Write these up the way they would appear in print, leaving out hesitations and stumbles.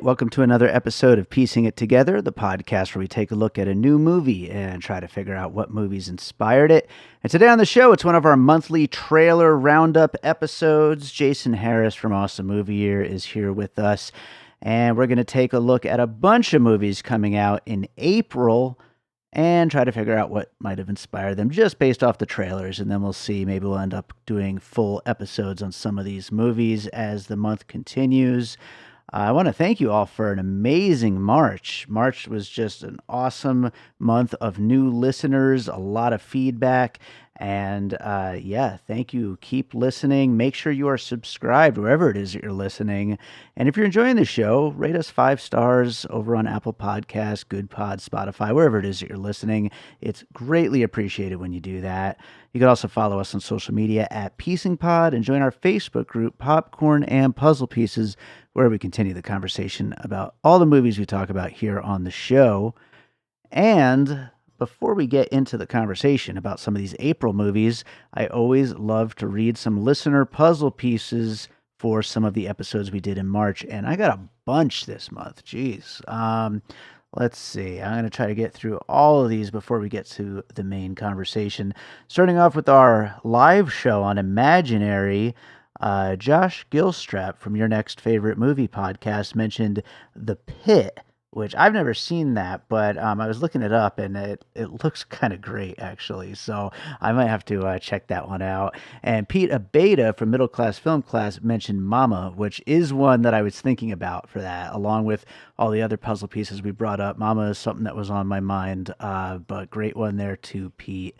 welcome to another episode of Piecing It Together, the podcast where we take a look at a new movie and try to figure out what movies inspired it. And today on the show, it's one of our monthly trailer roundup episodes. Jason Harris from Awesome Movie Year is here with us, and we're going to take a look at a bunch of movies coming out in April and try to figure out what might have inspired them just based off the trailers. And then we'll see, maybe we'll end up doing full episodes on some of these movies as the month continues. I want to thank you all for an amazing March. March was just an awesome month of new listeners, a lot of feedback, and thank you. Keep listening. Make sure you are subscribed wherever it is that you're listening. And if you're enjoying the show, rate us 5 stars over on Apple Podcasts, Good Pod, Spotify, wherever it is that you're listening. It's greatly appreciated when you do that. You can also follow us on social media at Piecing Pod and join our Facebook group, Popcorn and Puzzle Pieces, where we continue the conversation about all the movies we talk about here on the show. And before we get into the conversation about some of these April movies, I always love to read some listener puzzle pieces for some of the episodes we did in March. And I got a bunch this month. Jeez. Let's see. I'm going to try to get through all of these before we get to the main conversation. Starting off with our live show on Imaginary. Josh Gilstrap from Your Next Favorite Movie podcast mentioned The Pit, which I've never seen that, but I was looking it up and it looks kind of great, actually. So I might have to check that one out. And Pete Abeyta from Middle Class Film Class mentioned Mama, which is one that I was thinking about for that, along with all the other puzzle pieces we brought up. Mama is something that was on my mind, but great one there too, Pete.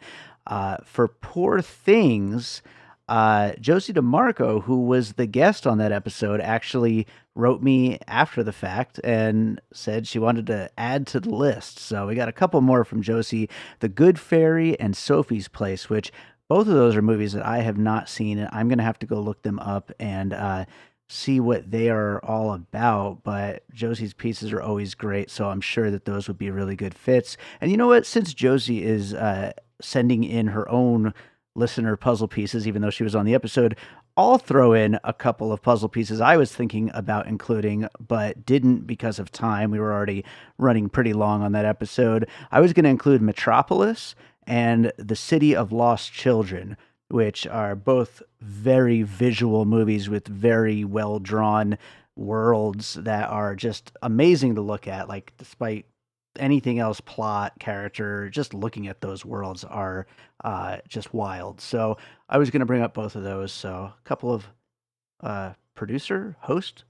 For Poor Things, Josie Demarco, who was the guest on that episode, actually wrote me after the fact and said she wanted to add to the list. So we got a couple more from Josie: The Good Fairy and Sophie's Place, which both of those are movies that I have not seen, and I'm going to have to go look them up and see what they are all about. But Josie's pieces are always great, so I'm sure that those would be really good fits. And you know what? Since Josie is sending in her own listener puzzle pieces, even though she was on the episode, I'll throw in a couple of puzzle pieces I was thinking about including, but didn't because of time. We were already running pretty long on that episode. I was going to include Metropolis and The City of Lost Children, which are both very visual movies with very well-drawn worlds that are just amazing to look at. Like, despite anything else, plot, character, just looking at those worlds are just wild. So I was going to bring up both of those. So a couple of producer, host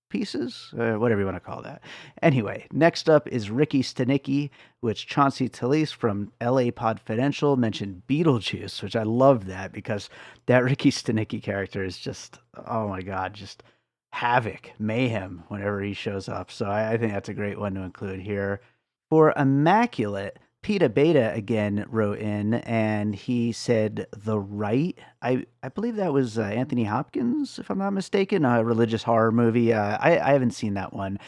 pieces, whatever you want to call that. Anyway, next up is Ricky Stanicki, which Chauncey Telese from LA Podfidential mentioned Beetlejuice, which I love that because that Ricky Stanicki character is just, oh my God, just havoc, mayhem whenever he shows up. So I think that's a great one to include here. For Immaculate, Pete Abeyta again wrote in, and he said The Right. I believe that was Anthony Hopkins, if I'm not mistaken, a religious horror movie. I haven't seen that one.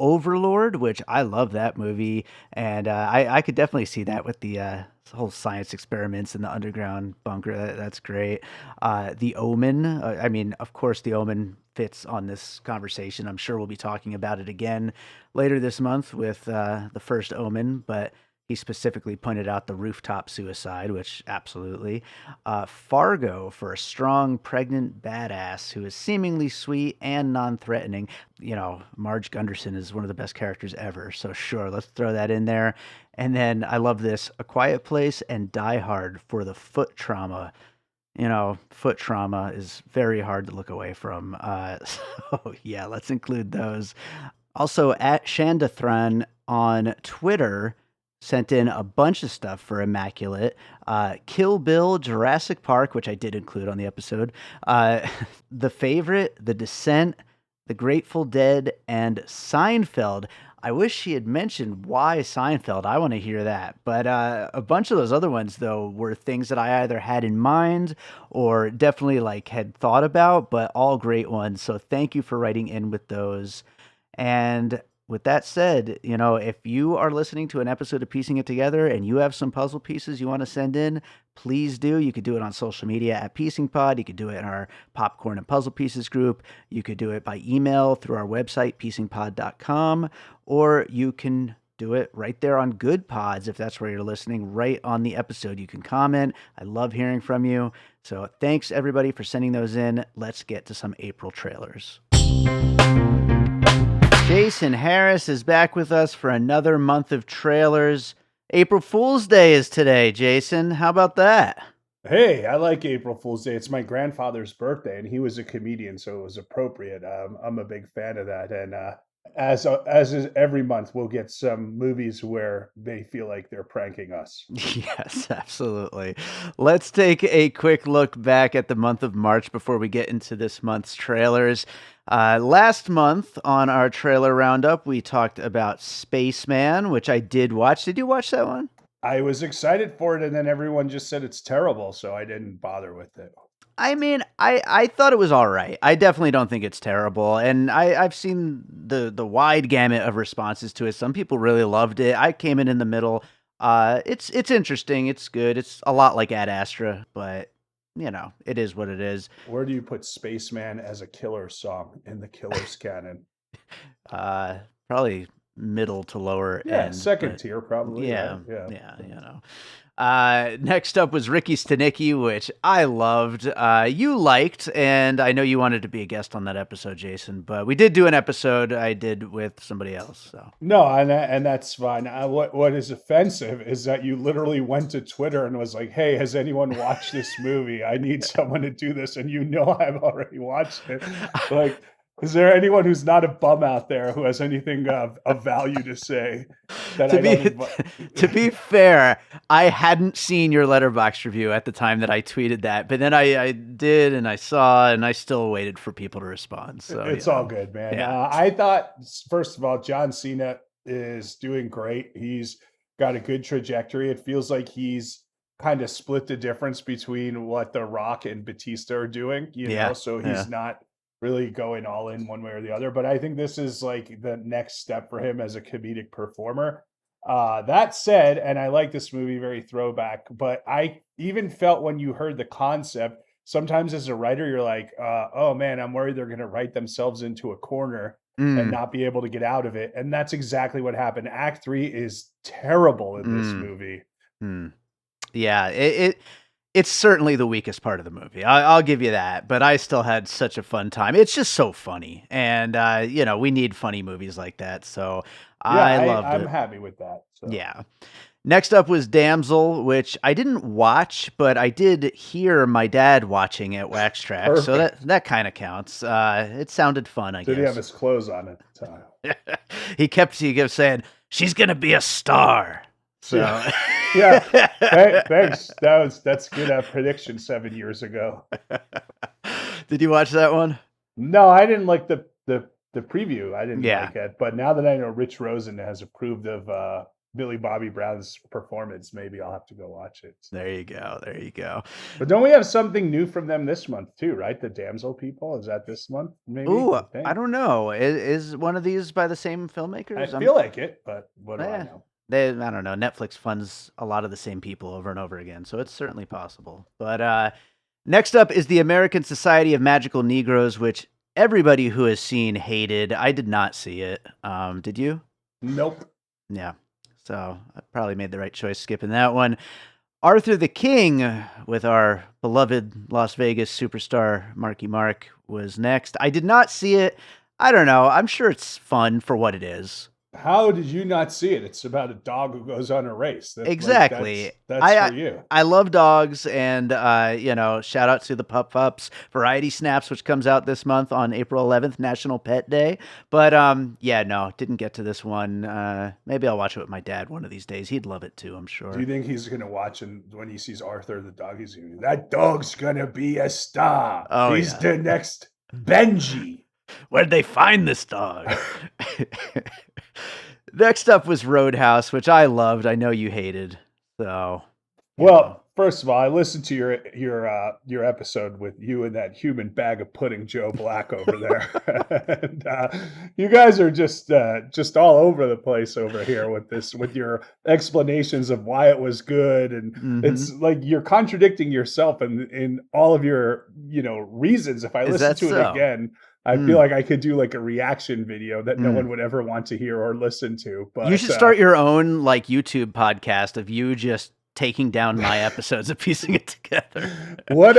Overlord, which I love that movie, and I could definitely see that with the whole science experiments in the underground bunker. That's great. The Omen. I mean, of course, The Omen fits on this conversation. I'm sure we'll be talking about it again later this month with the First Omen, but he specifically pointed out the rooftop suicide, which absolutely. Fargo, for a strong, pregnant badass who is seemingly sweet and non-threatening. You know, Marge Gunderson is one of the best characters ever, so sure, let's throw that in there. And then I love this: A Quiet Place and Die Hard for the foot trauma. You know, foot trauma is very hard to look away from. So yeah, let's include those. Also, at Shandathran on Twitter sent in a bunch of stuff for Immaculate. Kill Bill, Jurassic Park, which I did include on the episode. The Favorite, The Descent, The Grateful Dead, and Seinfeld. I wish he had mentioned why Seinfeld. I want to hear that. But a bunch of those other ones, though, were things that I either had in mind or definitely like had thought about, but all great ones. So thank you for writing in with those. And with that said, if you are listening to an episode of Piecing It Together and you have some puzzle pieces you want to send in, please do. You could do it on social media at Piecing Pod. You could do it in our Popcorn and Puzzle Pieces group. You could do it by email through our website, piecingpod.com, or you can do it right there on Good Pods if that's where you're listening, right on the episode. You can comment. I love hearing from you. So thanks, everybody, for sending those in. Let's get to some April trailers. Jason Harris is back with us for another month of trailers. April Fool's Day is today, Jason. How about that? Hey, I like April Fool's Day. It's my grandfather's birthday, and he was a comedian, so it was appropriate. I'm a big fan of that. And as is every month, we'll get some movies where they feel like they're pranking us. Yes, absolutely. Let's take a quick look back at the month of March before we get into this month's trailers. Last month on our trailer roundup, we talked about Spaceman, which I did watch. Did you watch that one? I was excited for it, and then everyone just said it's terrible, so I didn't bother with it. I mean, I thought it was all right. I definitely don't think it's terrible. And I've seen the wide gamut of responses to it. Some people really loved it. I came in the middle. It's interesting. It's good. It's a lot like Ad Astra, but it is what it is. Where do you put Spaceman as a killer song in the Killers canon? Probably middle to lower end. Second tier probably. Yeah. Next up was Ricky Stenicki, which I loved. You liked, and I know you wanted to be a guest on that episode, Jason, but we did do an episode I did with somebody else. So no, and that's fine. What is offensive is that you literally went to Twitter and was like, "Hey, has anyone watched this movie? I need someone to do this," and I've already watched it. Like, is there anyone who's not a bum out there who has anything of value to say? To be fair, I hadn't seen your Letterboxd review at the time that I tweeted that, but then I did, and I saw, and I still waited for people to respond. So it's all good, man. Yeah. I thought, first of all, John Cena is doing great. He's got a good trajectory. It feels like he's kind of split the difference between what The Rock and Batista are doing, so he's not really going all in one way or the other. But I think this is like the next step for him as a comedic performer. That said, and I like this movie, very throwback, but I even felt when you heard the concept, sometimes as a writer, you're like, oh man, I'm worried they're going to write themselves into a corner and not be able to get out of it. And that's exactly what happened. Act 3 is terrible in this movie. Yeah, it's certainly the weakest part of the movie. I'll give you that, but I still had such a fun time. It's just so funny, and we need funny movies like that. So I loved it. I'm happy with that. So. Yeah. Next up was Damsel, which I didn't watch, but I did hear my dad watching at Wax Track, Perfect. So that kind of counts. It sounded fun, I guess. Did he have his clothes on at the time? He kept saying, "She's gonna be a star." So yeah, thanks. That's good prediction 7 years ago. Did you watch that one? No, I didn't like the preview. I didn't like it, but now that I know Rich Rosen has approved of Billy Bobby Brown's performance, maybe I'll have to go watch it. There you go. But don't we have something new from them this month too, right? The Damsel people, is that this month? Maybe. Ooh, I don't know. Is one of these by the same filmmakers? I feel like it, but what do I know? I don't know. Netflix funds a lot of the same people over and over again, so it's certainly possible. But next up is the American Society of Magical Negroes, which everybody who has seen hated. I did not see it. Did you? Nope. Yeah. So I probably made the right choice skipping that one. Arthur the King with our beloved Las Vegas superstar Marky Mark was next. I did not see it. I don't know. I'm sure it's fun for what it is. How did you not see it? It's about a dog who goes on a race. Exactly. That's for you. I love dogs, and shout out to the Pups Variety Snaps, which comes out this month on April 11th, National Pet Day. But no, didn't get to this one. Maybe I'll watch it with my dad one of these days. He'd love it too, I'm sure. Do you think he's gonna watch, and when he sees Arthur the dog, he's gonna be, that dog's gonna be a star. Oh, he's the next Benji. Where'd they find this dog? Next up was Roadhouse, which I loved. I know you hated. So, well, first of all, I listened to your episode with you and that human bag of pudding, Joe Black, over there, and you guys are just all over the place over here with your explanations of why it was good, and Hmm. it's like you're contradicting yourself in all of your reasons. If I Is listen that to it so? again, I feel Mm. like I could do like a reaction video that no Mm. one would ever want to hear or listen to, You but should start your own like YouTube podcast of you just taking down my episodes and piecing it together. what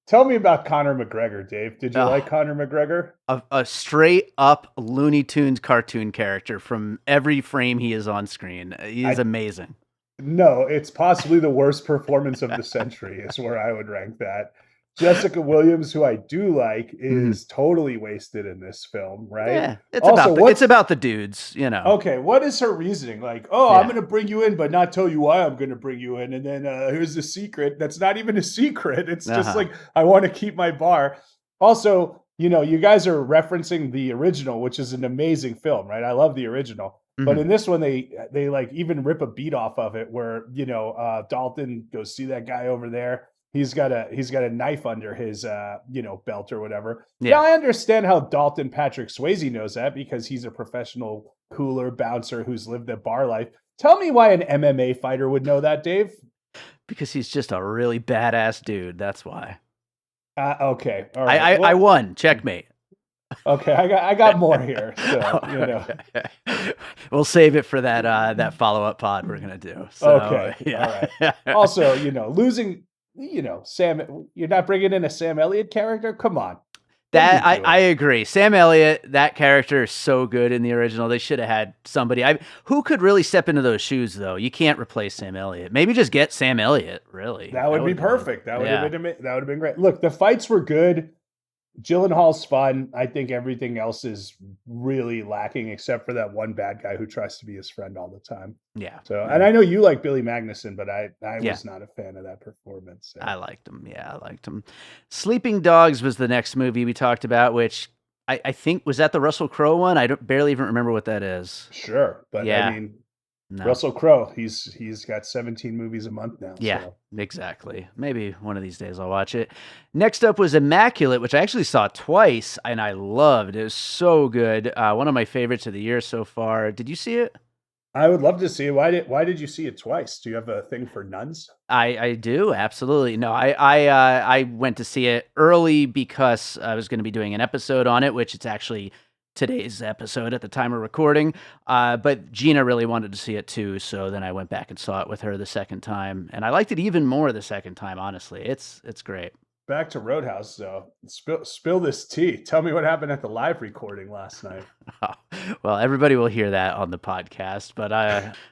tell me about Conor McGregor, Dave. Did you like Oh, Conor McGregor? a straight up Looney Tunes cartoon character from every frame he is on screen. He's I amazing. No, it's possibly the worst performance of the century is where I would rank that. Jessica Williams, who I do like, Mhm. is totally wasted in this film, right? Yeah, it's Also, about it's what's about the dudes, you know. okay, what is her reasoning? Like, oh, I'm Yeah. going to bring you in, but not tell you why I'm going to bring you in. And then here's the secret. That's not even a secret. It's just Uh-huh. like, I want to keep my bar. Also, you guys are referencing the original, which is an amazing film, right? I love the original. But Mhm. in this one, they like even rip a beat off of it where, Dalton goes, see that guy over there? He's got a knife under his belt or whatever. Yeah. Now I understand how Dalton Patrick Swayze knows that because he's a professional cooler bouncer who's lived a bar life. Tell me why an MMA fighter would know that, Dave. Because he's just a really badass dude, that's why. Okay, all right. I Well, won. Checkmate. okay, I got more here. So Okay. We'll save it for that follow-up pod we're gonna do. So Okay, all yeah. right. Also, losing, Sam. You're not bringing in a Sam Elliott character. Come on, what are you That I doing? agree. Sam Elliott, that character is so good in the original. They should have had somebody. Who could really step into those shoes though? You can't replace Sam Elliott. Maybe just get Sam Elliott. Really, That that would would be have been good. perfect. Yeah. That would have been great. Look, the fights were good. Gyllenhaal's fun. I think everything else is really lacking, except for that one bad guy who tries to be his friend all the time. Yeah. So, and Yeah. I know you like Billy Magnuson, but I Yeah. was not a fan of that performance. I So, liked him. Yeah, I liked him. Sleeping Dogs was the next movie we talked about, which I think was that the Russell Crowe one. I don't barely even remember what that is. sure, but I Yeah. mean, No. Russell Crowe, he's got 17 movies a month now. Yeah, So, exactly. Maybe one of these days I'll watch it. Next up was Immaculate, which I actually saw twice and I loved. It was so good. One of my favorites of the year so far. Did you see it? I would love to see it. Why did you see it twice? Do you have a thing for nuns? I do absolutely. No, I went to see it early because I was going to be doing an episode on it, which it's actually today's episode at the time of recording. But Gina really wanted to see it too, so then I went back and saw it with her the second time, and I liked it even more the second time. Honestly, it's great. Back to Roadhouse, though. Spill this tea. Tell me what happened at the live recording last night. Oh, well, everybody will hear that on the podcast. But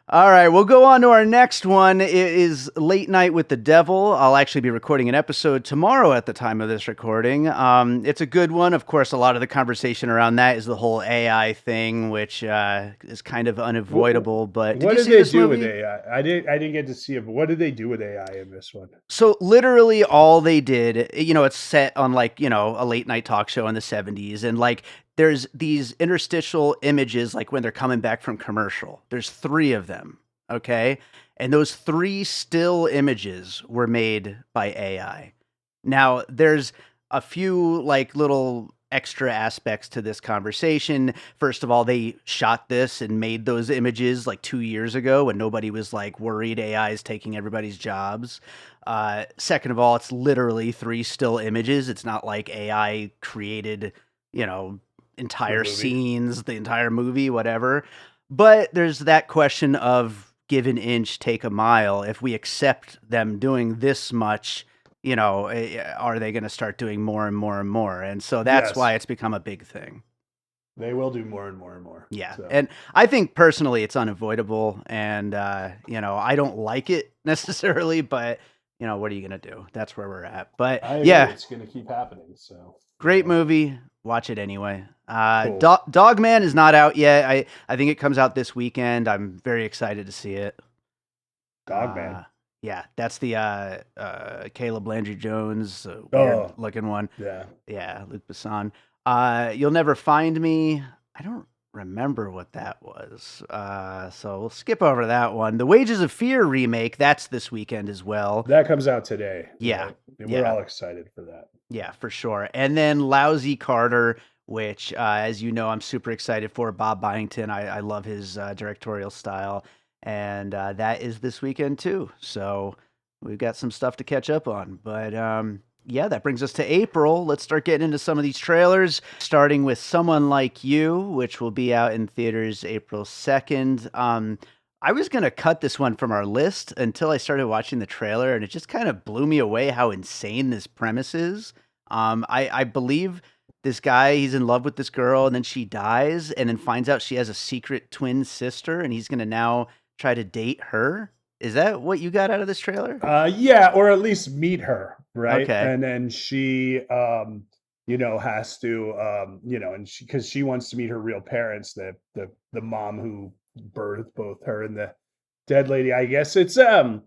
all right, we'll go on to our next one. It is Late Night with the Devil. I'll actually be recording an episode tomorrow at the time of this recording. It's a good one. Of course, a lot of the conversation around that is the whole AI thing, which is kind of unavoidable. But did What you did see they this do with movie? AI? I didn't get to see it, but what did they do with AI in this one? So literally all they did, it's set on like, a late night talk show in the 70s and like there's these interstitial images like when they're coming back from commercial. There's 3 of them, okay? And those 3 still images were made by AI. Now, there's a few like little extra aspects to this conversation. First of all, they shot this and made those images like 2 years ago when nobody was like worried AI is taking everybody's jobs. Second of all, it's literally 3 still images. It's not like AI created, you know, The entire movie. scenes, the entire movie, whatever. But there's that question of give an inch, take a mile. If we accept them doing this much, are they going to start doing more and more and more? And so that's why Yes, it's become a big thing. they will do more and more and more. Yeah. So And I think personally it's unavoidable. And, I don't like it necessarily, but, what are you going to do? That's where we're at. But I agree. yeah, It's going to keep happening. So great movie. Watch it anyway. Cool. Dogman is not out yet. I think it comes out this weekend. I'm very excited to see it. Dogman. Yeah, that's the Caleb Landry Jones, weird Oh, looking one. yeah. Yeah, Luc Besson. You'll Never Find Me. I don't remember what that was. So we'll skip over that one. The Wages of Fear remake, that's this weekend as well. That comes out today. Yeah. Right? And Yeah. we're all excited for that. Yeah, for sure. And then Lousy Carter, which, as you know, I'm super excited for. Bob Byington, I love his directorial style. And that is this weekend, too. So we've got some stuff to catch up on. But yeah, that brings us to April. Let's start getting into some of these trailers, starting with Someone Like You, which will be out in theaters April 2nd. I was going to cut this one from our list until I started watching the trailer, and it just kind of blew me away how insane this premise is. I believe this guy, he's in love with this girl, and then she dies, and then finds out she has a secret twin sister, and he's going to now try to date her. Is that what you got out of this trailer? Yeah, or at least meet her, right? Okay. And then she, has to, and because she wants to meet her real parents, the mom who birthed both her and the dead lady. I guess it's, I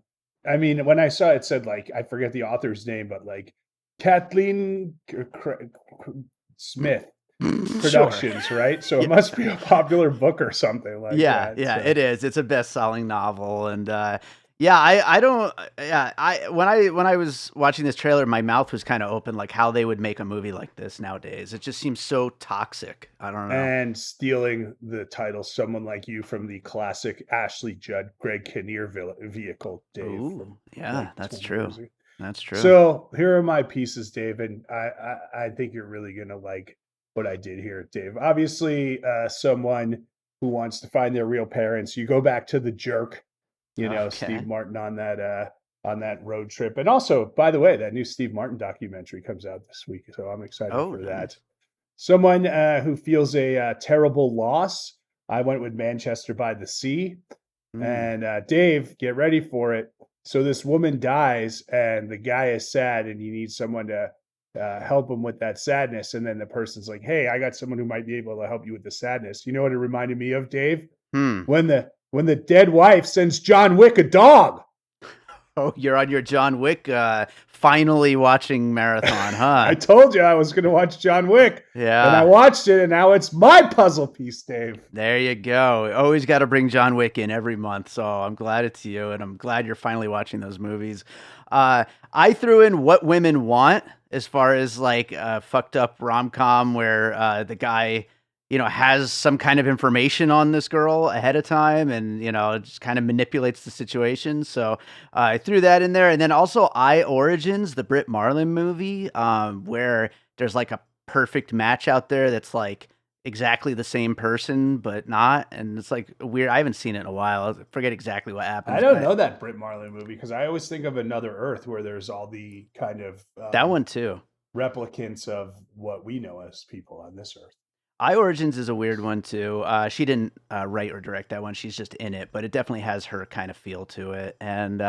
mean, when I saw it, said like I forget the author's name, but like Kathleen Smith Productions, Sure. right? So Yeah. it must be a popular book or something like that. Yeah, So. it is. It's a best-selling novel, and yeah, I don't. Yeah, when I was watching this trailer, my mouth was kind of open, like how they would make a movie like this nowadays. It just seems so toxic. I don't know. And stealing the title "Someone Like You" from the classic Ashley Judd, Greg Kinnear vehicle, Dave. Ooh, yeah, like that's 20 true. years ago. That's true. So here are my pieces, Dave, and I think you're really gonna like what I did here, Dave. Obviously, someone who wants to find their real parents. You go back to The Jerk, Okay. Steve Martin on that road trip, and also, by the way, that new Steve Martin documentary comes out this week, so I'm excited Oh, for nice. that. Someone who feels a terrible loss. I went with Manchester by the Sea. And Dave, get ready for it. So this woman dies, and the guy is sad, and you need someone to help him with that sadness. And then the person's like, "Hey, I got someone who might be able to help you with the sadness." You know what it reminded me of, Dave? When the dead wife sends John Wick a dog. Oh, you're on your John Wick finally watching marathon, huh? I told you I was going to watch John Wick. Yeah. And I watched it, and now it's my puzzle piece, Dave. There you go. Always got to bring John Wick in every month. So I'm glad it's you, and I'm glad you're finally watching those movies. I threw in What Women Want as far as like a fucked up rom-com where the guy, has some kind of information on this girl ahead of time and, just kind of manipulates the situation. So I threw that in there. And then also I Origins, the Brit Marlin movie, where there's like a perfect match out there that's like exactly the same person, but not. And it's like weird. I haven't seen it in a while. I forget exactly what happens. I don't know that Brit Marlin movie because I always think of Another Earth where there's all the kind of that one too. replicants of what we know as people on this earth. I Origins is a weird one too. She didn't write or direct that one. She's just in it, but it definitely has her kind of feel to it. And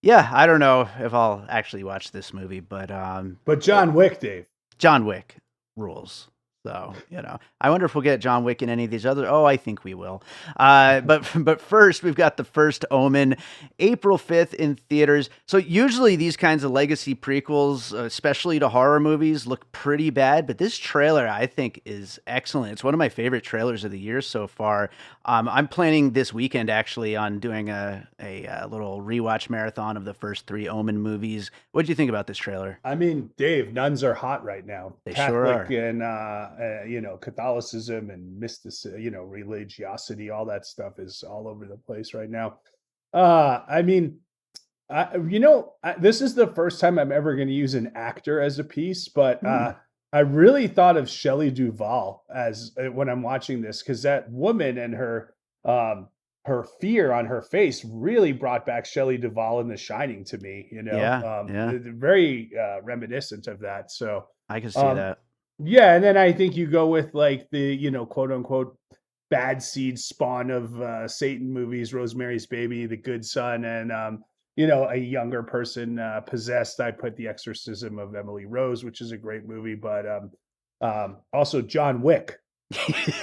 yeah, I don't know if I'll actually watch this movie, but John Wick, Dave. John Wick rules. So, I wonder if we'll get John Wick in any of these other. Oh, I think we will. But first, we've got The First Omen, April 5th in theaters. So usually these kinds of legacy prequels, especially to horror movies, look pretty bad. But this trailer, I think, is excellent. It's one of my favorite trailers of the year so far. I'm planning this weekend, actually, on doing a little rewatch marathon of the first 3 Omen movies. What did you think about this trailer? I mean, Dave, nuns are hot right now. They Catholic sure are. and Catholicism and mysticism, religiosity, all that stuff is all over the place right now. I mean, this is the first time I'm ever going to use an actor as a piece, but I really thought of Shelley Duvall as when I'm watching this because that woman and her fear on her face really brought back Shelley Duvall in The Shining to me. Very reminiscent of that. So I can see that. Yeah, and then I think you go with like the quote unquote bad seed spawn of Satan movies, Rosemary's Baby, The Good Son, and a younger person possessed. I put The Exorcism of Emily Rose, which is a great movie, but also John Wick.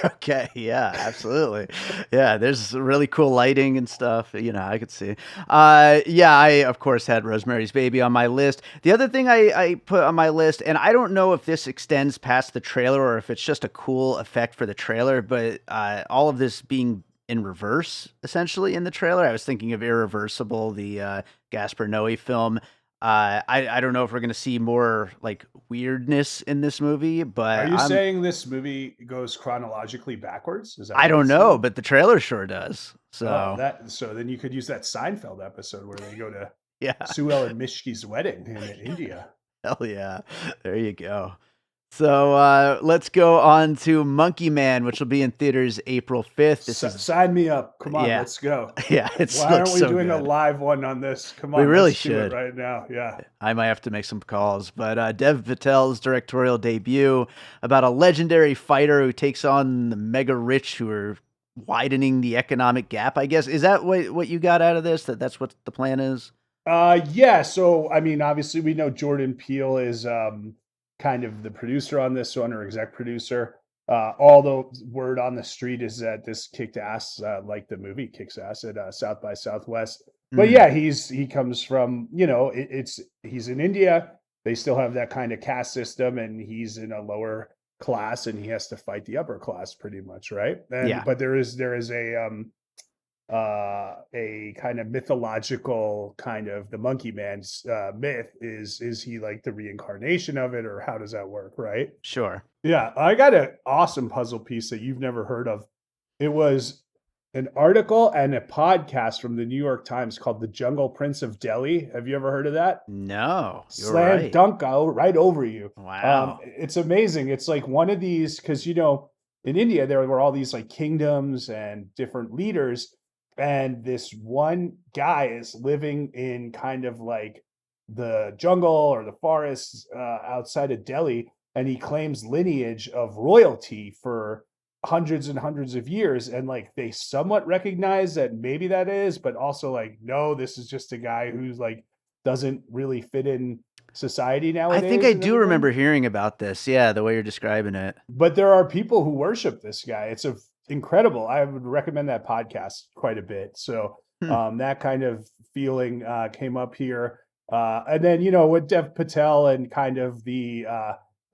Okay, yeah, absolutely. Yeah, there's really cool lighting and stuff, I could see. Yeah, I, of course, had Rosemary's Baby on my list. The other thing I put on my list, and I don't know if this extends past the trailer or if it's just a cool effect for the trailer, but all of this being in reverse, essentially, in the trailer. I was thinking of Irreversible, the Gaspar Noé film. I don't know if we're going to see more, like, weirdness in this movie, Are but you saying this movie goes chronologically backwards? Is that I what don't it's know, doing? but the trailer sure does. Oh, So, that so then you could use that Seinfeld episode where they go to yeah, Sue Ellen Mishki's wedding in India. hell yeah. There you go. So, let's go on to Monkey Man, which will be in theaters April 5th. This is, Sign me up. Come on, yeah, let's go. yeah, it Why looks aren't we so doing a good. live one on this? Come We on, really let's do it should. right now. Yeah. I might have to make some calls, but Dev Patel's directorial debut about a legendary fighter who takes on the mega rich who are widening the economic gap, I guess. Is that what you got out of this? That's what the plan is? Yeah. So, I mean, obviously, we know Jordan Peele is kind of the producer on this one, or exec producer. All the word on the street is that this kicked ass, like the movie kicks ass at South by Southwest. But Mm, yeah, he comes from, he's in India. They still have that kind of caste system, and he's in a lower class, and he has to fight the upper class pretty much, right? And yeah, but there is a kind of mythological kind of the monkey man's myth. Is he like the reincarnation of it, or how does that work, right? sure. Yeah, I got an awesome puzzle piece that you've never heard of. It was an article and a podcast from the New York Times called The Jungle Prince of Delhi. Have you ever heard of that? No, you're Slam right. dunk right over you. Wow. It's amazing. It's like one of these, because in India there were all these like kingdoms and different leaders, and this one guy is living in kind of like the jungle or the forests outside of Delhi, and he claims lineage of royalty for hundreds and hundreds of years, and like they somewhat recognize that maybe that is, but also like no, this is just a guy who's like doesn't really fit in society I think nowadays I and do everything. remember hearing about this. Yeah, the way you're describing it. But there are people who worship this guy. It's incredible. I would recommend that podcast quite a bit. So Hmm, that kind of feeling came up here. And then with Dev Patel and kind of the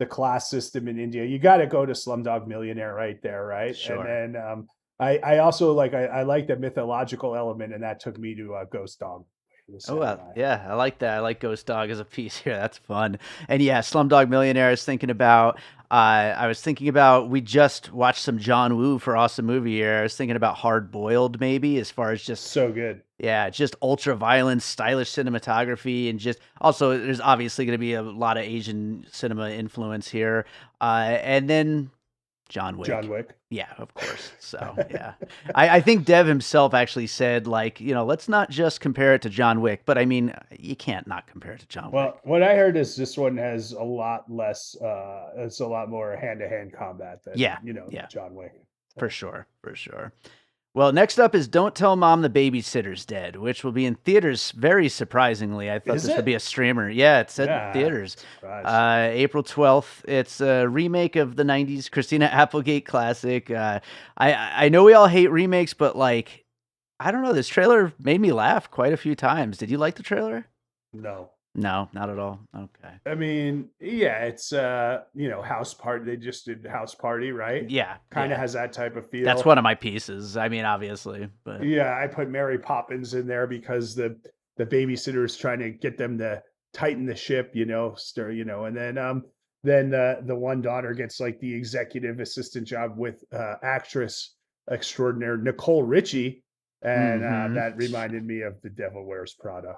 class system in India, you got to go to Slumdog Millionaire right there, right? And sure. then I also I like the mythological element, and that took me to Ghost Dog, the Oh, well, samurai. yeah, I like that. I like Ghost Dog as a piece here. That's fun. And yeah, Slumdog Millionaire. I was thinking about. We just watched some John Woo for Awesome Movie here. I was thinking about Hard Boiled, maybe, as far as just, So good. yeah, just ultra violence, stylish cinematography, and just also there's obviously going to be a lot of Asian cinema influence here. And then John John Wick. Wick. Yeah, of course. So, yeah. I think Dev himself actually said, like, let's not just compare it to John Wick, but I mean, you can't not compare it to John Well, Wick. what I heard is this one has a lot less, it's a lot more hand-to-hand combat than, Yeah, yeah, John Wick. for So, sure, for sure. Well, next up is Don't Tell Mom the Babysitter's Dead, which will be in theaters very surprisingly. I thought is this would be it? a streamer. Yeah, it said Yeah, theaters. surprised. April 12th. It's a remake of the 90s Christina Applegate classic. I know we all hate remakes, but like, I don't know. This trailer made me laugh quite a few times. Did you like the trailer? No. No, not at all. Okay. I mean, yeah, it's House Party. They just did House Party, right? Yeah, Kind of yeah. has that type of That's feel. one of my pieces. I mean, obviously, but Yeah, I put Mary Poppins in there because the babysitter is trying to get them to tighten the ship, and then the one daughter gets like the executive assistant job with actress extraordinaire Nicole Richie, and hmm. that reminded me of The Devil Wears Prada.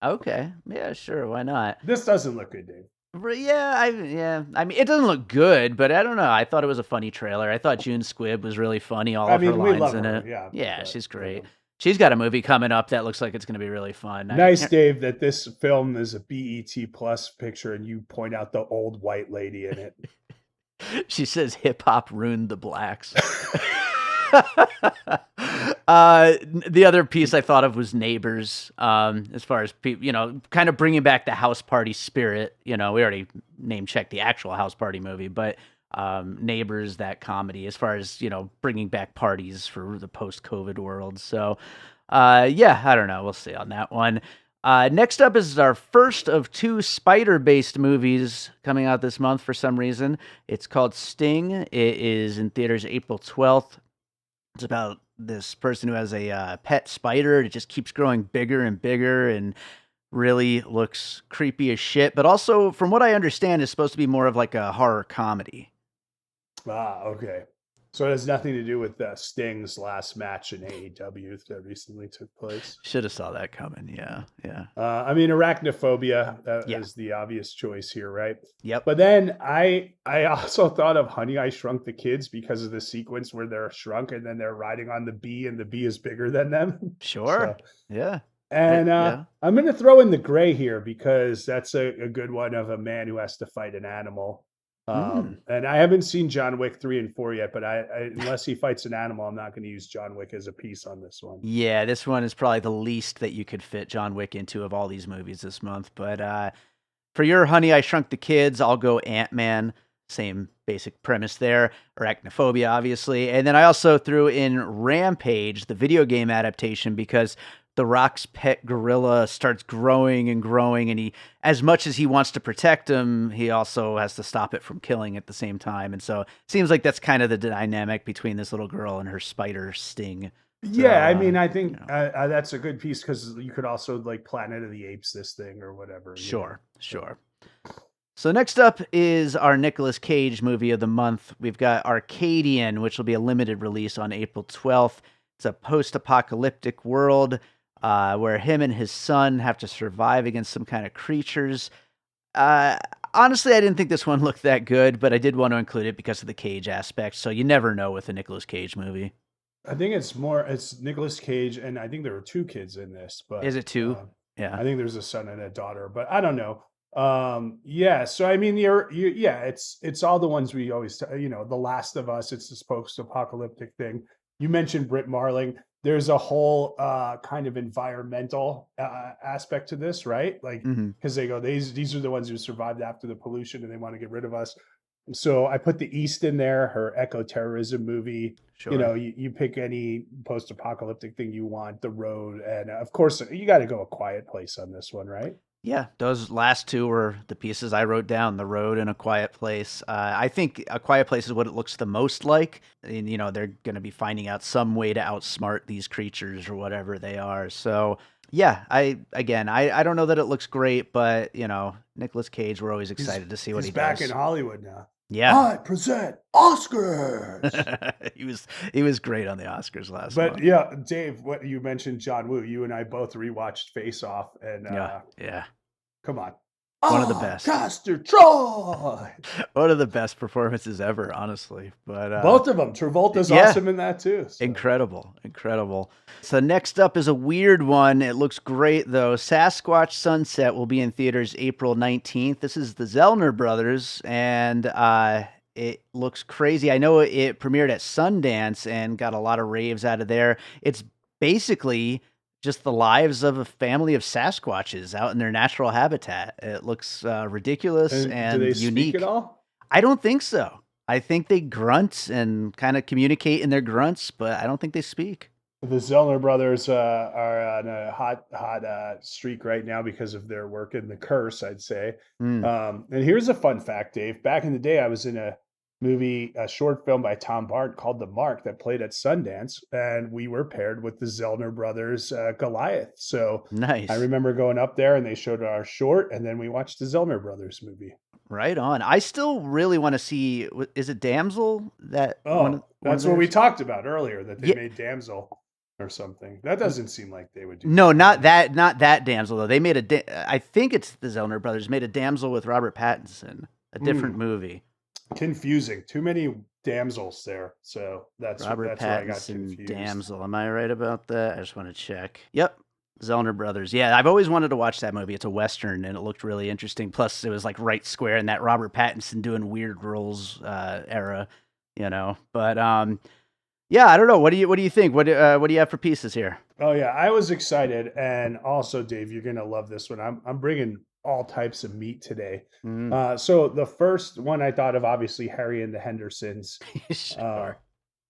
Okay. Yeah, sure. Why not? This doesn't look good, Dave. Yeah. I mean, it doesn't look good, but I don't know. I thought it was a funny trailer. I thought June Squibb was really funny. All I of her mean, we lines love in her, it. yeah, Yeah, but she's great. She's got a movie coming up that looks like it's going to be really fun. I nice, can't. Dave, that this film is a BET plus picture, and you point out the old white lady in it. She says hip hop ruined the blacks. The other piece I thought of was Neighbors. As far as people, kind of bringing back the house party spirit. We already name checked the actual house party movie, but Neighbors, that comedy, as far as, bringing back parties for the post-COVID world. So, yeah, I don't know. We'll see on that one. Next up is our first of 2 spider-based movies coming out this month for some reason. It's called Sting. It is in theaters April 12th. It's about this person who has a pet spider. It just keeps growing bigger and bigger and really looks creepy as shit. But also, from what I understand, is supposed to be more of like a horror comedy. Okay. So it has nothing to do with Sting's last match in AEW that recently took place. Should have saw that coming. Yeah. I mean, arachnophobia Yeah. is the obvious choice here, right? Yep. But then I also thought of Honey, I Shrunk the Kids because of the sequence where they're shrunk and then they're riding on the bee and the bee is bigger than them. Sure. Yeah. And Yeah. I'm going to throw in The Gray here because that's a good one of a man who has to fight an animal. And I haven't seen John Wick 3 and 4 yet, but I unless he fights an animal, I'm not going to use John Wick as a piece on this one. Yeah, this one is probably the least that you could fit John Wick into of all these movies this month. But for your Honey, I Shrunk the Kids, I'll go Ant-Man. Same basic premise there. Arachnophobia, obviously. And then I also threw in Rampage, the video game adaptation, because The Rock's pet gorilla starts growing and growing, and he, as much as he wants to protect him, he also has to stop it from killing at the same time. And so it seems like that's kind of the dynamic between this little girl and her spider Sting. Yeah, I mean, I think that's a good piece because you could also like Planet of the Apes this thing or whatever. Sure. So next up is our Nicolas Cage movie of the month. We've got Arcadian, which will be a limited release on April 12th. It's a post-apocalyptic world where him and his son have to survive against some kind of creatures. Honestly, I didn't think this one looked that good, but I did want to include it because of the Cage aspect. So you never know with a Nicolas Cage movie. I think it's Nicolas Cage, and I think there were 2 kids in this. But is it 2? Yeah, I think there's a son and a daughter, but I don't know. Yeah, so I mean, it's all the ones we always, The Last of Us. It's this post-apocalyptic thing. You mentioned Brit Marling. There's a whole kind of environmental aspect to this, right? Like, because they go, these are the ones who survived after the pollution, and they want to get rid of us. So I put the East in there, her eco-terrorism movie. Sure. You pick any post-apocalyptic thing you want, The Road, and of course you got to go A Quiet Place on this one, right? Yeah, those last 2 were the pieces I wrote down, The Road and A Quiet Place. I think A Quiet Place is what it looks the most like. And, they're going to be finding out some way to outsmart these creatures or whatever they are. So, yeah, I don't know that it looks great, but, Nicolas Cage, we're always excited to see what he does. He's back in Hollywood now. Yeah. I present Oscars. he was great on the Oscars last month. But yeah, Dave, what you mentioned John Woo, you and I both rewatched Face Off, and yeah. Come on. One of the best. Caster Troy. One of the best performances ever, honestly. But both of them. Travolta's awesome in that too. So. Incredible. So next up is a weird one. It looks great though. Sasquatch Sunset will be in theaters April 19th. This is the Zellner brothers, and it looks crazy. I know it premiered at Sundance and got a lot of raves out of there. It's basically just the lives of a family of Sasquatches out in their natural habitat. It looks ridiculous and do they unique. Speak at all? I don't think so. I think they grunt and kind of communicate in their grunts, but I don't think they speak. The Zellner brothers are on a hot streak right now because of their work in The Curse, I'd say. And here's a fun fact, Dave. Back in the day, I was in a short film by Tom Bart called The Mark that played at Sundance, and we were paired with the Zellner brothers Goliath. So nice. I remember going up there and they showed our short, and then we watched the Zellner brothers movie. Right on. I still really want to see, is it Damsel? That's what we talked about earlier, that they made Damsel or something. That doesn't seem like they would do. No, not that Damsel though. They made I think it's the Zellner brothers made a Damsel with Robert Pattinson, a different movie. Confusing. Too many damsels there. So that's Robert Pattinson, where I got confused. Damsel. Am I right about that? I just want to check. Yep. Zellner brothers. Yeah, I've always wanted to watch that movie. It's a Western and it looked really interesting. Plus it was like right square in that Robert Pattinson doing weird roles era, But yeah, I don't know. What do you think? What do you have for pieces here? Oh yeah, I was excited, and also Dave, you're gonna love this one. I'm bringing all types of meat today. Mm. So the first one I thought of, obviously, Harry and the Hendersons. Uh, Sure.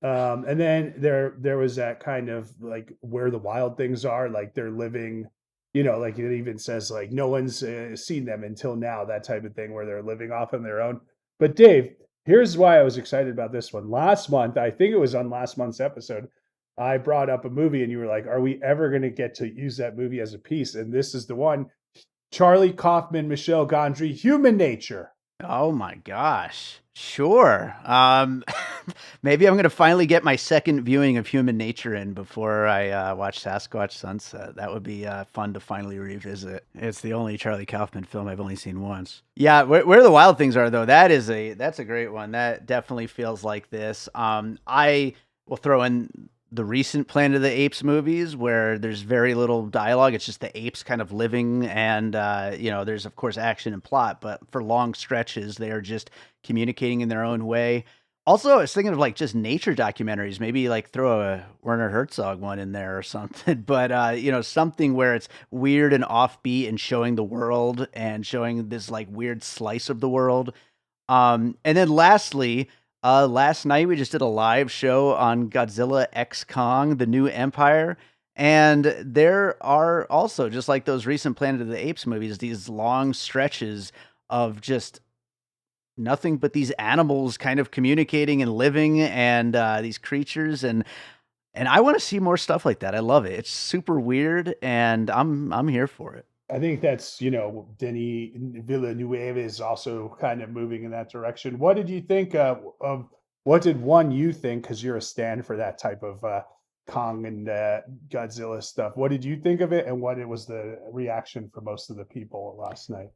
and then there was that kind of like where the wild things are, like they're living, like it even says like no one's seen them until now, that type of thing, where they're living off on their own. But Dave, here's why I was excited about this one. Last month, I think it was on last month's episode, I brought up a movie and you were like, "Are we ever going to get to use that movie as a piece?" And this is the one: Charlie Kaufman, Michelle Gondry, Human Nature. Oh my gosh. Sure. Maybe I'm going to finally get my second viewing of Human Nature in before I watch Sasquatch Sunset. That would be fun to finally revisit. It's the only Charlie Kaufman film I've only seen once. Yeah, where the wild things are though, that's a great one. That definitely feels like this. I will throw in the recent Planet of the Apes movies where there's very little dialogue. It's just the apes kind of living, and there's of course action and plot, but for long stretches they are just communicating in their own way. Also, I was thinking of like just nature documentaries, maybe like throw a Werner Herzog one in there or something, but something where it's weird and offbeat and showing the world and showing this like weird slice of the world. And then lastly, last night we just did a live show on Godzilla X Kong, the New Empire. And there are also, just like those recent Planet of the Apes movies, these long stretches of just nothing but these animals kind of communicating and living, and these creatures, and I want to see more stuff like that. I love it. It's super weird, and I'm here for it. I think that's, Denis Villeneuve is also kind of moving in that direction. What did you think of what did one you think, because you're a stand for that type of Kong and Godzilla stuff. What did you think of it, and what it was the reaction for most of the people last night?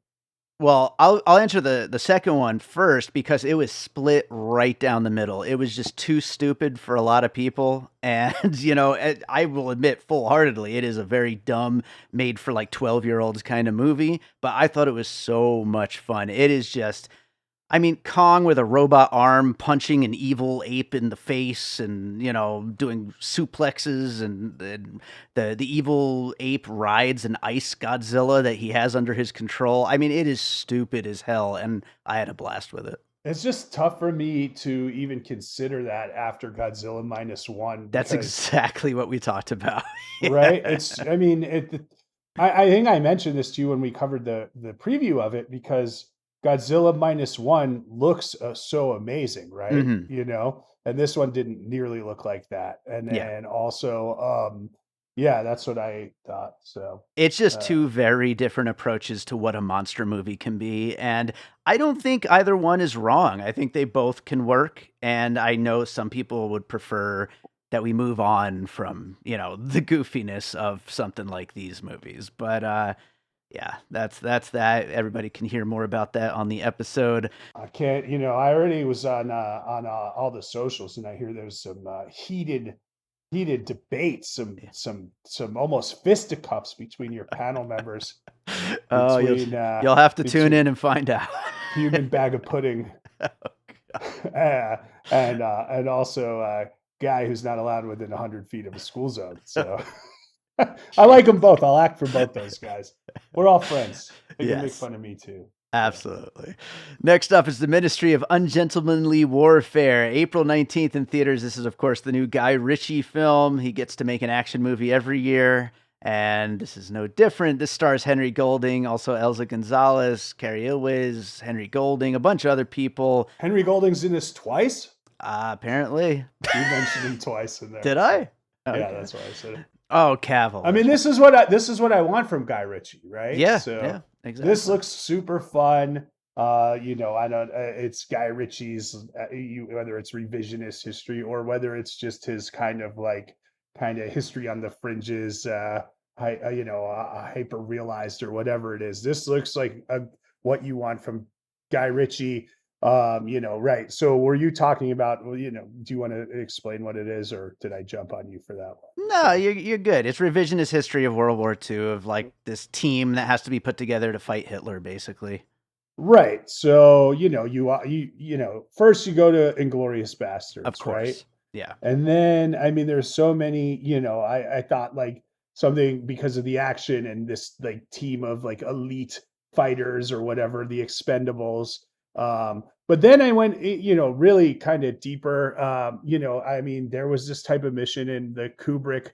Well, I'll answer the second one first because it was split right down the middle. It was just too stupid for a lot of people, and I will admit full-heartedly it is a very dumb, made for like 12-year-olds kind of movie, but I thought it was so much fun. It is just, I mean, Kong with a robot arm punching an evil ape in the face, and doing suplexes, and the evil ape rides an ice Godzilla that he has under his control. I mean, it is stupid as hell, and I had a blast with it. It's just tough for me to even consider that after Godzilla minus one, That's because exactly what we talked about. right, Yeah. it's, I mean, I think I mentioned this to you when we covered the preview of it, because Godzilla minus one looks so amazing, right? Hmm. And this one didn't nearly look like that. And Yeah. then also, yeah, that's what I thought. So, It's just uh, two very different approaches to what a monster movie can be, and I don't think either one is wrong. I think they both can work, and I know some people would prefer that we move on from, the goofiness of something like these movies. But yeah, that's that. Everybody can hear more about that on the episode. I can't, I already was on all the socials, and I hear there's some heated debates, some almost fisticuffs between your panel members, Oh, between you'll have to tune between in and find out. human bag of pudding, Oh, God. and also guy who's not allowed within 100 feet of a school zone. So I like them both. I'll act for both those guys. We're all friends. They can make Yes. fun of me too. So. Absolutely. Next up is the Ministry of Ungentlemanly Warfare, April 19th in theaters. This is, of course, the new Guy Ritchie film. He gets to make an action movie every year, and this is no different. This stars Henry Golding, also Elza Gonzalez, Carrie Ilwes, Henry Golding, a bunch of other people. Henry Golding's in this twice. Apparently. You mentioned him twice in there. Did I? So, yeah, Okay. that's why I said it. Oh, Cavill. I mean, this is what I want from Guy Ritchie, right? Yeah, So yeah, exactly. this looks super fun. I don't. It's Guy Ritchie's, whether it's revisionist history or whether it's just his kind of history on the fringes, hyper realized or whatever it is. This looks like what you want from Guy Ritchie. Right. So were you talking about, do you want to explain what it is, or did I jump on you for that one? No, you're good. It's revisionist history of World War II, of like this team that has to be put together to fight Hitler, basically. Right. So, first you go to Inglorious Of Bastards, right? course. Yeah. And then, I mean, there's so many, I thought like something because of the action and this like team of like elite fighters or whatever, the Expendables. But then I went, really kind of deeper. I mean, there was this type of mission in the Kubrick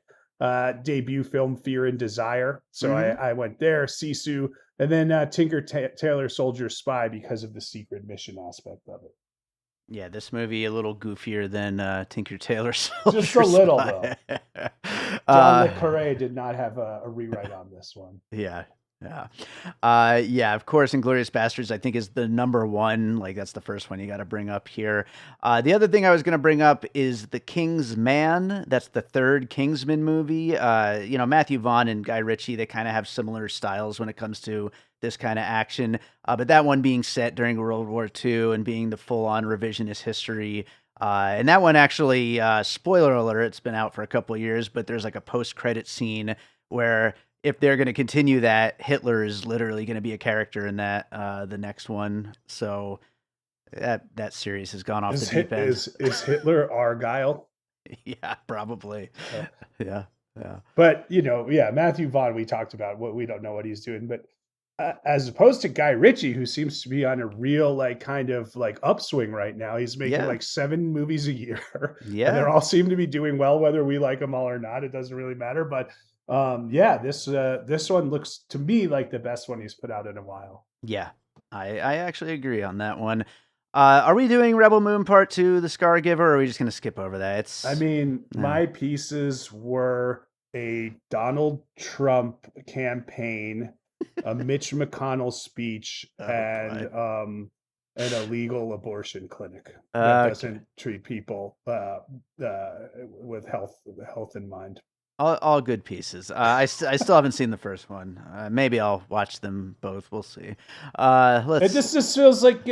debut film, Fear and Desire. So Hmm. I went there, Sisu, and then Taylor Soldier Spy because of the secret mission aspect of it. Yeah, this movie a little goofier than Tinker Tailor Just a Soldier little, though. Spy. John Le uh, Carre did not have a rewrite on this one. yeah, yeah, yeah. Of course, Inglorious Bastards, I think, is the number one. Like that's the first one you got to bring up here. The other thing I was going to bring up is The King's Man. That's the third Kingsman movie. Matthew Vaughn and Guy Ritchie, they kind of have similar styles when it comes to this kind of action. But that one being set during World War II and being the full-on revisionist history. And that one actually, spoiler alert, it's been out for a couple of years, but there's like a post-credit scene where if they're going to continue that, Hitler is literally going to be a character in that the next one. So that series has gone off the deep end. Is Hitler Argyle? Yeah, probably. Uh, Yeah, yeah, But Matthew Vaughn, we talked about what we don't know what he's doing, but as opposed to Guy Ritchie, who seems to be on a real kind of upswing right now. He's making yeah, 7 movies a year, and they yeah, all seem to be doing well, whether we like them all or not. It doesn't really matter. But this one looks to me like the best one he's put out in a while. yeah. I actually agree on that one. Are we doing Rebel Moon Part 2, The Scargiver, or are we just going to skip over that? I mean, my pieces were a Donald Trump campaign, a Mitch McConnell speech, oh, and boy. an illegal abortion clinic that Okay. doesn't treat people with health in mind. All good pieces. I still haven't seen the first one. Maybe I'll watch them both. We'll see. It just feels like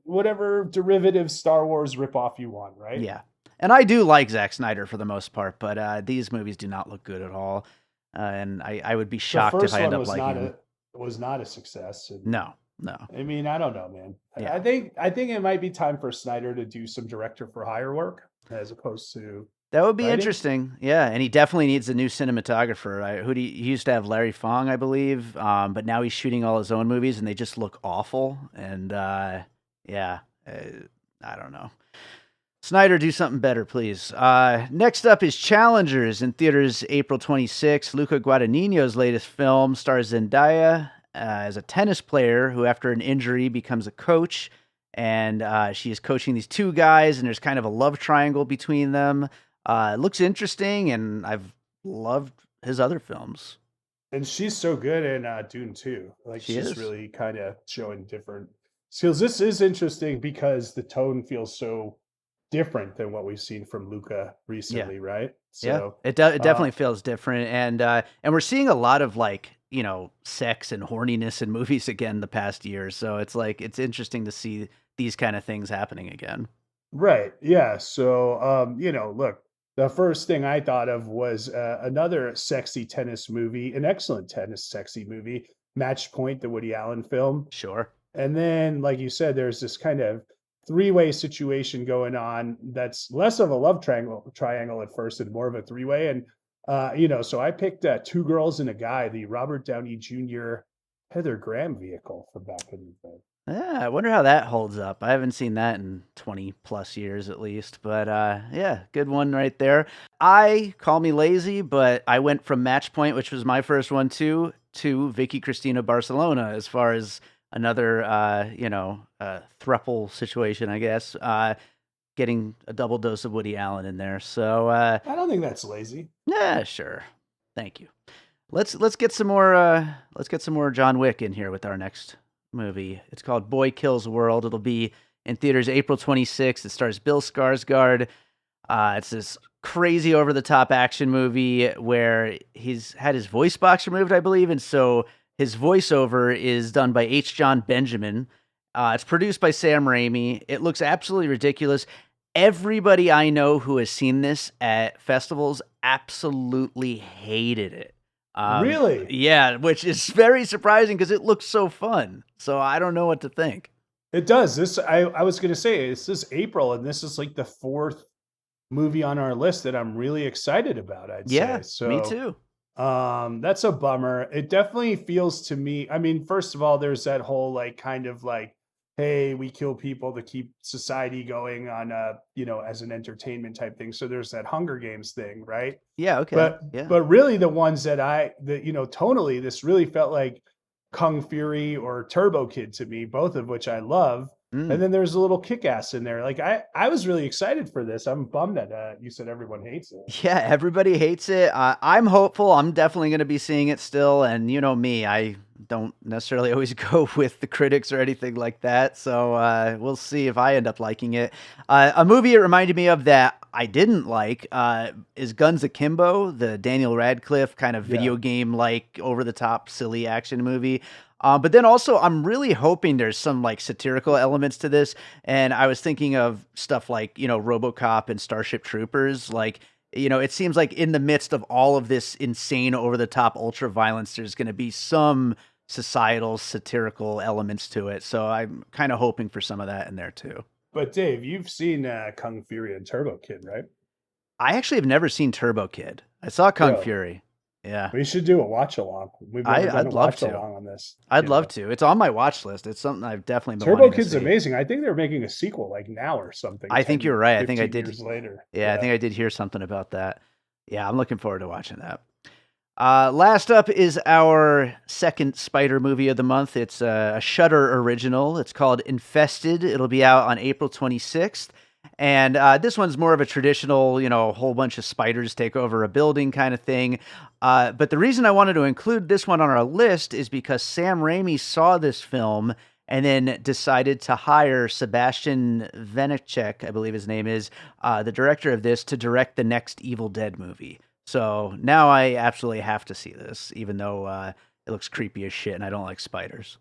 whatever derivative Star Wars ripoff you want, right? Yeah. And I do like Zack Snyder for the most part, but these movies do not look good at all. And I would be The shocked if first I end one up was liking them. not a success. And No, no. I mean, I don't know, man. Yeah. I think it might be time for Snyder to do some director for hire work as opposed to That would be writing. interesting. Yeah. And he definitely needs a new cinematographer. He used to have Larry Fong, I believe. But now he's shooting all his own movies and they just look awful. And yeah, I don't know. Snyder, do something better, please. Next up is Challengers in theaters April 26th. Luca Guadagnino's latest film stars Zendaya as a tennis player who, after an injury, becomes a coach. And she is coaching these two guys, and there's kind of a love triangle between them. It looks interesting, and I've loved his other films. And she's so good in Dune 2. Like She she's is. really kind of showing different skills. This is interesting because the tone feels so different than what we've seen from Luca Yeah. recently, right? Yeah, So it definitely feels different, and we're seeing a lot of sex and horniness in movies again the past year. So it's like it's interesting to see these kind of things happening again. right. Yeah. So, look, the first thing I thought of was another sexy tennis movie, an excellent tennis sexy movie, Match Point, the Woody Allen film. Sure. And then, like you said, there's this kind of three-way situation going on that's less of a love triangle at first and more of a three-way. And so I picked Two Girls and a Guy, the Robert Downey Jr. Heather Graham vehicle from back in the day. Yeah, I wonder how that holds up. I haven't seen that in 20 plus years at least, but yeah, good one right there. I call me lazy, but I went from Match Point, which was my first one too, to Vicky Cristina Barcelona as far as another thruple situation, I guess. Getting a double dose of Woody Allen in there. So I don't think that's lazy. yeah, sure. Thank you. Let's get some more John Wick in here with our next movie. It's called Boy Kills World. It'll be in theaters April 26th. It stars Bill Skarsgård. It's this crazy over the top action movie where he's had his voice box removed, I believe, and so his voiceover is done by H. John Benjamin. It's produced by Sam Raimi. It looks absolutely ridiculous. Everybody I know who has seen this at festivals absolutely hated it. Really? Yeah, which is very surprising because it looks so fun. So I don't know what to think. It does. I was going to say, this is April, and this is like the fourth movie on our list that I'm really excited about, I'd Yeah, say. me So, too. That's a bummer. It definitely feels to me. I mean, first of all, there's that whole like kind of like, hey, we kill people to keep society going on as an entertainment type thing. So there's that Hunger Games thing, right? Yeah, okay. But Yeah. but really the ones tonally this really felt like Kung Fury or Turbo Kid to me, both of which I love. And Mm. then there's a little kick-ass in there. Like I was really excited for this. I'm bummed that you said everyone hates it. Yeah, everybody hates it. I'm hopeful. I'm definitely going to be seeing it still. And you know me, I don't necessarily always go with the critics or anything like that. So we'll see if I end up liking it. A movie it reminded me of that I didn't like is Guns Akimbo, the Daniel Radcliffe kind of video Yeah. game like over the top silly action movie. But then also, I'm really hoping there's some like satirical elements to this. And I was thinking of stuff like, RoboCop and Starship Troopers. Like, it seems like in the midst of all of this insane over the top ultra violence, there's going to be some societal satirical elements to it. So I'm kind of hoping for some of that in there too. But Dave, you've seen Kung Fury and Turbo Kid, right? I actually have never seen Turbo Kid. I saw Kung Really? Fury. Yeah. We should do a watch along. We've never done I'd a love watch to. along on this. I'd love to. It's on my watch list. It's something I've definitely been Turbo wanting to Kid's see. amazing. I think they're making a sequel like now or something. I think 10, you're right. I think I 15 did. years later. Yeah, I think I did hear something about that. Yeah, I'm looking forward to watching that. Last up is our second Spider movie of the month. It's a Shudder original. It's called Infested. It'll be out on April 26th. And this one's more of a traditional, a whole bunch of spiders take over a building kind of thing. But the reason I wanted to include this one on our list is because Sam Raimi saw this film and then decided to hire Sebastian Vinacek, I believe his name is, the director of this, to direct the next Evil Dead movie. So now I absolutely have to see this, even though it looks creepy as shit and I don't like spiders.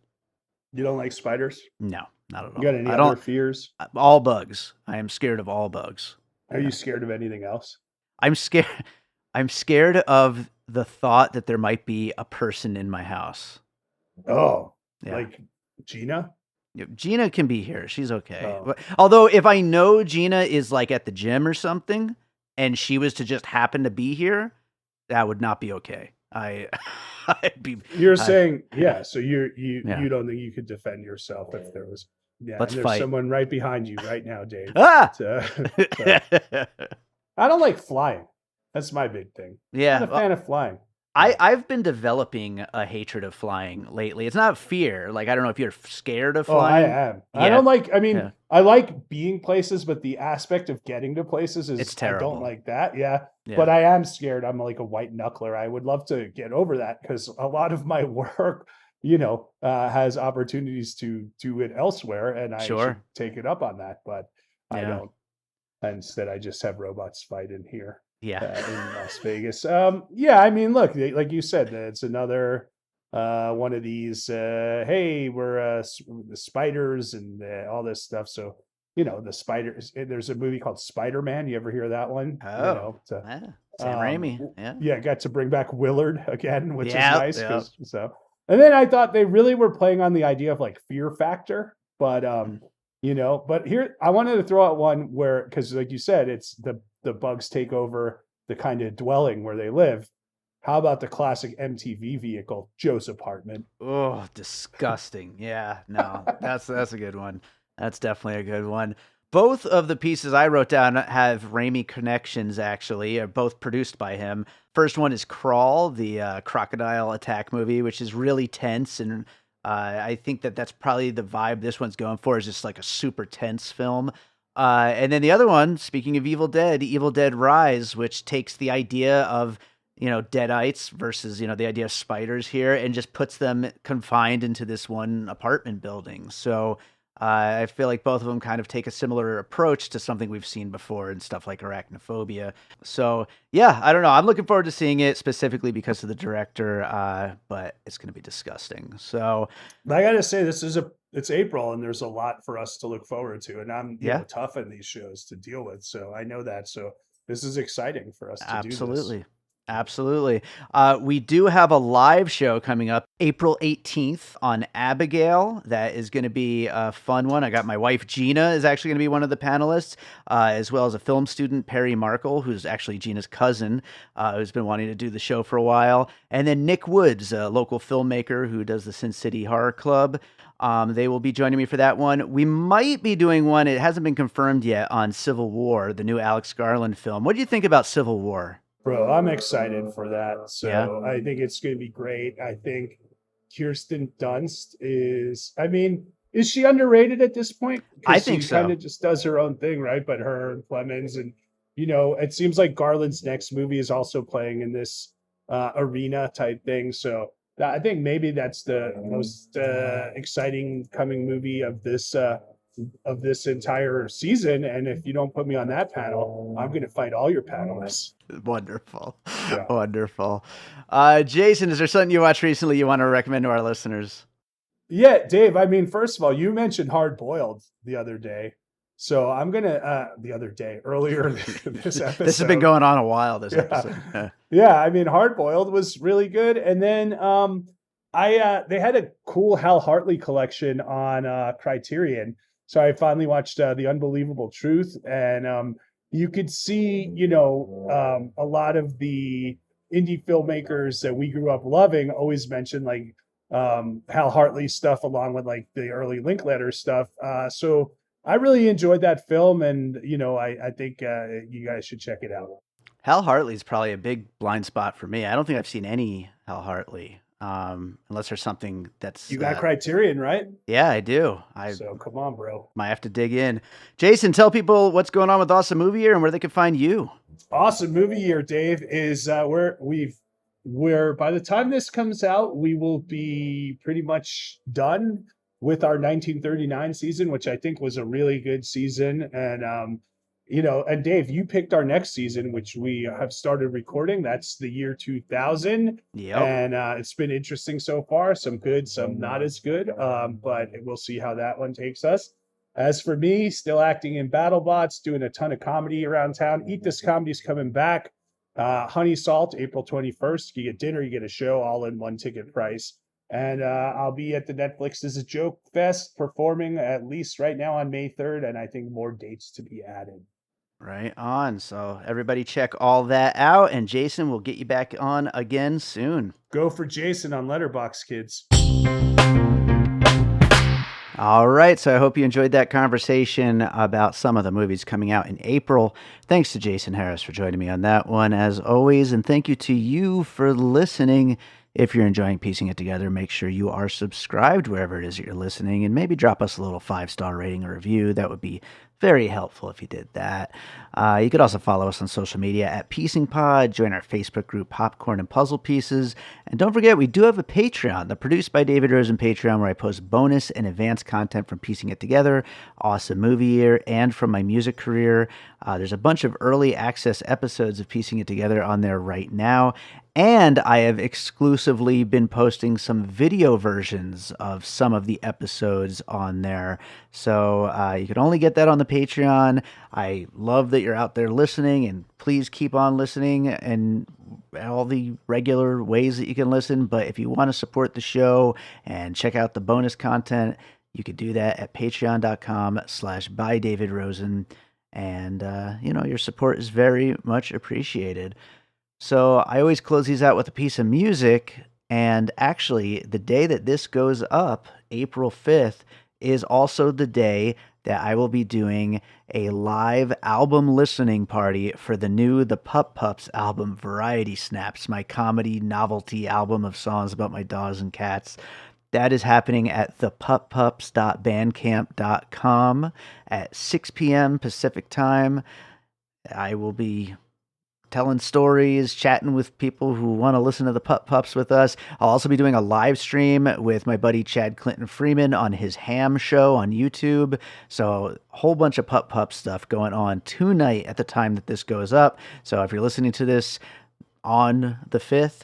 You don't like spiders? No, not at all. You got any I other don't. fears? All bugs. I am scared of all bugs. Are you scared of anything else? I'm scared. I'm scared of the thought that there might be a person in my house. Oh, Yeah. like Gina? Gina can be here. She's okay. Oh. Although if I know Gina is like at the gym or something and she was to just happen to be here, that would not be okay. I'd be. You're saying, yeah, so you Yeah. don't think you could defend yourself if there was Let's and there's fight. someone right behind you right now, Dave. Ah! So, I don't like flying. That's my big thing. Yeah. I'm not a fan of flying. I've been developing a hatred of flying lately. It's not fear. Like, I don't know if you're scared of Oh, I flying. am. Yeah. I don't like, I mean, Yeah. I like being places, but the aspect of getting to places is, It's I terrible. don't like that. Yeah. Yeah. But I am scared. I'm like a white knuckler. I would love to get over that because a lot of my work, has opportunities to do it elsewhere. And I should Sure. take it up on that, but I Yeah. don't. Instead, I just have robots fight in here. Yeah. In Las Vegas. Yeah, I mean, look, like you said, it's another one of these. Hey, we're the spiders and all this stuff. So the spiders. There's a movie called Spider-Man. You ever hear that one? Oh. Yeah. Sam Raimi. Yeah. Yeah, got to bring back Willard again, which is Yep, nice. yep. So, and then I thought they really were playing on the idea of like fear factor, but but here I wanted to throw out one where, because like you said, it's the bugs take over the kind of dwelling where they live. How about the classic MTV vehicle, Joe's apartment? Oh, disgusting. Yeah. No, that's a good one. That's definitely a good one. Both of the pieces I wrote down have Raimi connections, actually, are both produced by him. First one is Crawl, the crocodile attack movie, which is really tense. And I think that's probably the vibe this one's going for, is just like a super tense film. And then the other one, speaking of Evil Dead Rise, which takes the idea of, deadites versus, the idea of spiders here and just puts them confined into this one apartment building. So I feel like both of them kind of take a similar approach to something we've seen before and stuff like arachnophobia. So yeah, I don't know. I'm looking forward to seeing it specifically because of the director, but it's going to be disgusting. So I got to say, it's April and there's a lot for us to look forward to. And I'm tough in these shows to deal with. So I know that. So this is exciting for us to do this. Absolutely. We do have a live show coming up April 18th on Abigail. That is going to be a fun one. I got my wife Gina is actually going to be one of the panelists, as well as a film student, Perry Markle, who's actually Gina's cousin, who's been wanting to do the show for a while. And then Nick Woods, a local filmmaker who does the Sin City Horror Club. They will be joining me for that one. We might be doing one, it hasn't been confirmed yet, on Civil War, the new Alex Garland film. What do you think about Civil War? Bro, I'm excited for that. So Yeah. I think it's going to be great. I think Kirsten Dunst is she underrated at this point? I think she so. kind of just does her own thing, right? But her and Clemens, and it seems like Garland's next movie is also playing in this arena type thing. So I think maybe that's the most exciting coming movie of this entire season. And if you don't put me on that panel, I'm going to fight all your panelists. Wonderful. Yeah. Wonderful. Jason, is there something you watched recently you want to recommend to our listeners? Yeah, Dave, first of all, you mentioned Hard Boiled the other day. So I'm going to, earlier this episode. This has been going on a while, this episode. Yeah, Hard Boiled was really good. And then they had a cool Hal Hartley collection on Criterion. So I finally watched The Unbelievable Truth. And you could see, a lot of the indie filmmakers that we grew up loving always mention like Hal Hartley stuff along with like the early Linklater stuff. So I really enjoyed that film, and I think you guys should check it out. Hal Hartley's probably a big blind spot for me. I don't think I've seen any Hal Hartley, unless there's something that's... You got Criterion, right? Yeah, I do. So come on, bro. Might have to dig in. Jason, tell people what's going on with Awesome Movie Year and where they can find you. Awesome Movie Year, Dave, is where by the time this comes out, we will be pretty much done with our 1939 season, which I think was a really good season. And, and Dave, you picked our next season, which we have started recording. That's the year 2000. Yep. And it's been interesting so far. Some good, some not as good. But we'll see how that one takes us. As for me, still acting in BattleBots, doing a ton of comedy around town. Eat This Comedy's coming back. Honey Salt, April 21st. You get dinner, you get a show, all in one ticket price. And I'll be at the Netflix Is a Joke Fest performing at least right now on May 3rd, and I think more dates to be added. Right on. So everybody check all that out, and Jason will get you back on again soon. Go for Jason on Letterboxd, kids. All right, so I hope you enjoyed that conversation about some of the movies coming out in April. Thanks to Jason Harris for joining me on that one, as always, and thank you to you for listening. If you're enjoying piecing it together, make sure you are subscribed wherever it is that you're listening, and maybe drop us a little 5-star rating or review. That would be very helpful if you did that. You could also follow us on social media at Piecing Pod, join our Facebook group Popcorn and Puzzle Pieces, and don't forget we do have a Patreon, the Produced by David Rosen Patreon, where I post bonus and advanced content from Piecing It Together, Awesome Movie Year, and from my music career. There's a bunch of early access episodes of Piecing It Together on there right now. And I have exclusively been posting some video versions of some of the episodes on there. So you can only get that on the Patreon. I love that you're out there listening, and please keep on listening and all the regular ways that you can listen. But if you want to support the show and check out the bonus content, you could do that at patreon.com/bydavidrosen. And, your support is very much appreciated. So I always close these out with a piece of music, and actually the day that this goes up, April 5th, is also the day that I will be doing a live album listening party for the new The Pup Pups album, Variety Snaps, my comedy novelty album of songs about my dogs and cats. That is happening at thepuppups.bandcamp.com at 6 p.m. Pacific time. I will be telling stories, chatting with people who want to listen to the Pup Pups with us. I'll also be doing a live stream with my buddy Chad Clinton Freeman on his Ham Show on YouTube. So a whole bunch of Pup Pup stuff going on tonight at the time that this goes up. So if you're listening to this on the 5th,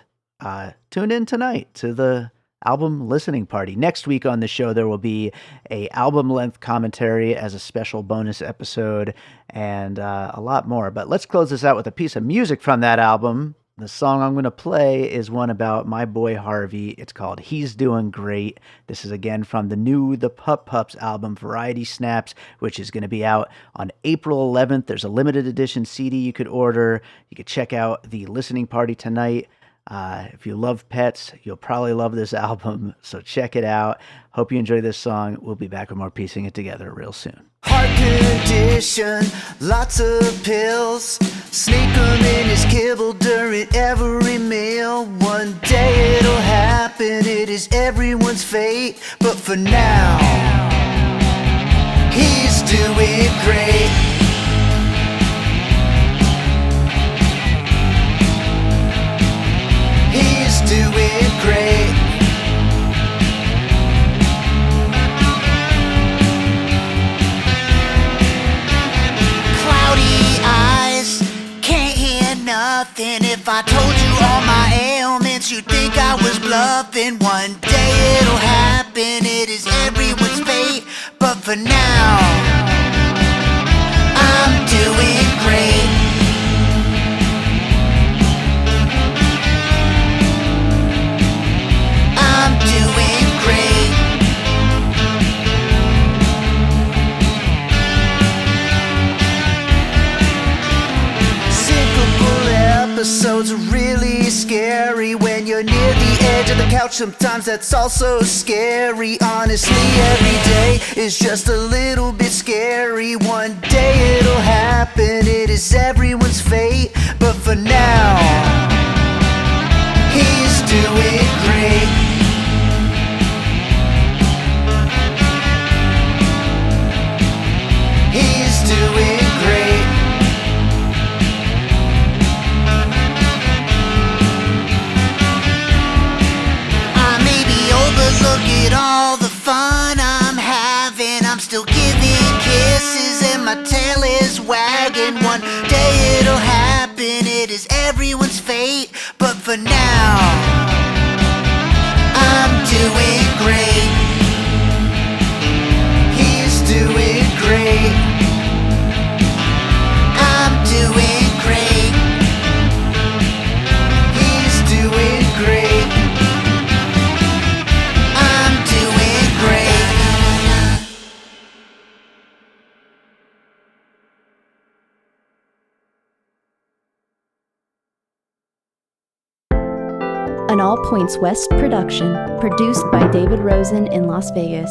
tune in tonight to the album listening party. Next week on the show, there will be a album length commentary as a special bonus episode and a lot more. But let's close this out with a piece of music from that album, The song I'm going to play is one about my boy Harvey. It's called He's Doing Great. This is again from the new The Pup Pups album, Variety Snaps, which is going to be out on April 11th. There's a limited edition CD you could order. You could check out the listening party tonight. If you love pets, you'll probably love this album, so check it out. Hope you enjoy this song. We'll be back with more Piecing It Together real soon. Heart condition, lots of pills. Sneak 'em in his kibble during every meal. One day it'll happen, it is everyone's fate. But for now, he's doing great. He's doing great. Nothing. If I told you all my ailments, you'd think I was bluffing. One day it'll happen, it is everyone's fate. But for now, I'm doing great. I'm doing great. Episodes are really scary when you're near the edge of the couch. Sometimes that's also scary. Honestly, every day is just a little bit scary. One day it'll happen, it is everyone's fate. But for now, he's doing great. He's doing great. Look at all the fun I'm having. I'm still giving kisses and my tail is wagging. One day it'll happen, it is everyone's fate. But for now, I'm doing great. He's doing great. I'm doing great. He's doing great. An All Points West production, produced by David Rosen in Las Vegas.